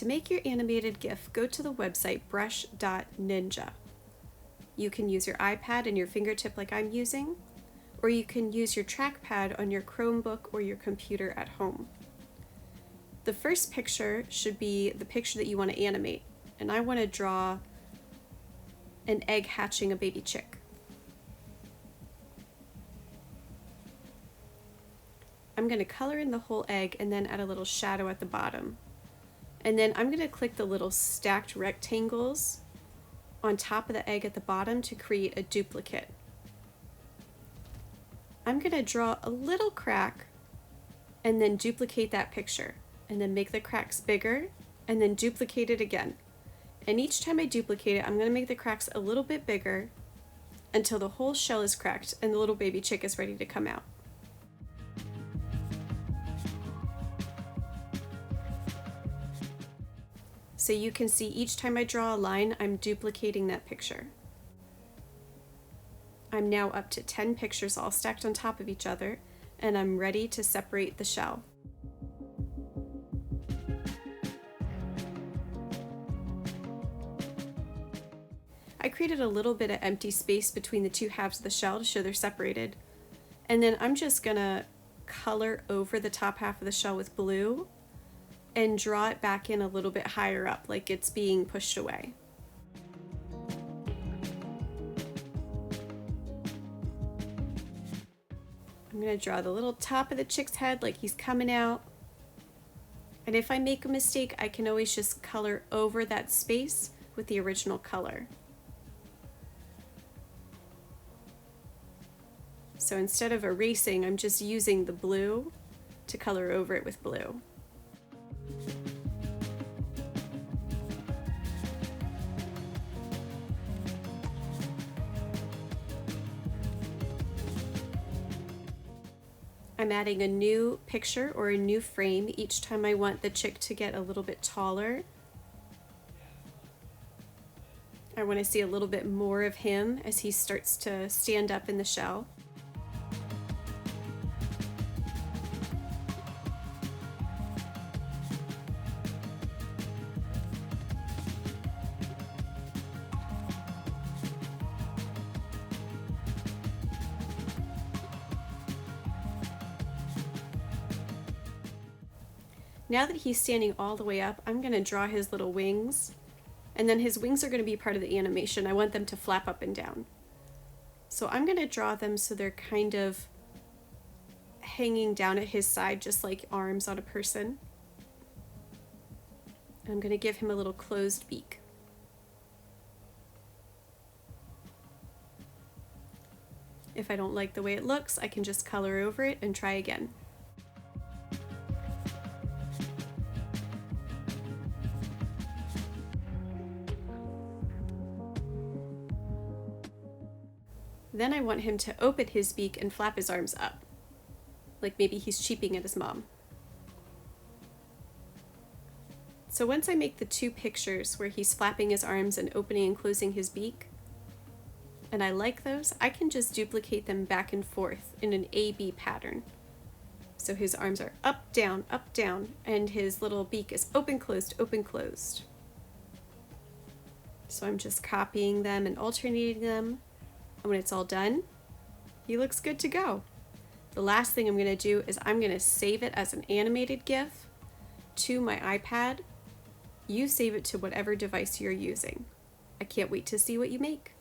To make your animated GIF, go to the website brush.ninja. You can use your iPad and your fingertip like I'm using, or you can use your trackpad on your Chromebook or your computer at home. The first picture should be the picture that you want to animate, and I want to draw an egg hatching a baby chick. I'm going to color in the whole egg and then add a little shadow at the bottom. And then I'm going to click the little stacked rectangles on top of the egg at the bottom to create a duplicate. I'm going to draw a little crack and then duplicate that picture, and then make the cracks bigger and then duplicate it again. And each time I duplicate it, I'm going to make the cracks a little bit bigger until the whole shell is cracked and the little baby chick is ready to come out. So you can see each time I draw a line, I'm duplicating that picture. I'm now up to 10 pictures all stacked on top of each other, and I'm ready to separate the shell. I created a little bit of empty space between the two halves of the shell to show they're separated. And then I'm just gonna color over the top half of the shell with blue and draw it back in a little bit higher up, like it's being pushed away. I'm gonna draw the little top of the chick's head like he's coming out. And if I make a mistake, I can always just color over that space with the original color. So instead of erasing, I'm just using the blue to color over it with blue. I'm adding a new picture or a new frame each time I want the chick to get a little bit taller. I want to see a little bit more of him as he starts to stand up in the shell. Now that he's standing all the way up, I'm going to draw his little wings, and then his wings are going to be part of the animation. I want them to flap up and down. So I'm going to draw them so they're kind of hanging down at his side, just like arms on a person. I'm going to give him a little closed beak. If I don't like the way it looks, I can just color over it and try again. Then I want him to open his beak and flap his arms up, like maybe he's cheeping at his mom. So once I make the two pictures where he's flapping his arms and opening and closing his beak, and I like those, I can just duplicate them back and forth in an A-B pattern. So his arms are up, down, and his little beak is open, closed, open, closed. So I'm just copying them and alternating them. And when it's all done, he looks good to go. The last thing I'm going to do is I'm going to save it as an animated GIF to my iPad. You save it to whatever device you're using. I can't wait to see what you make.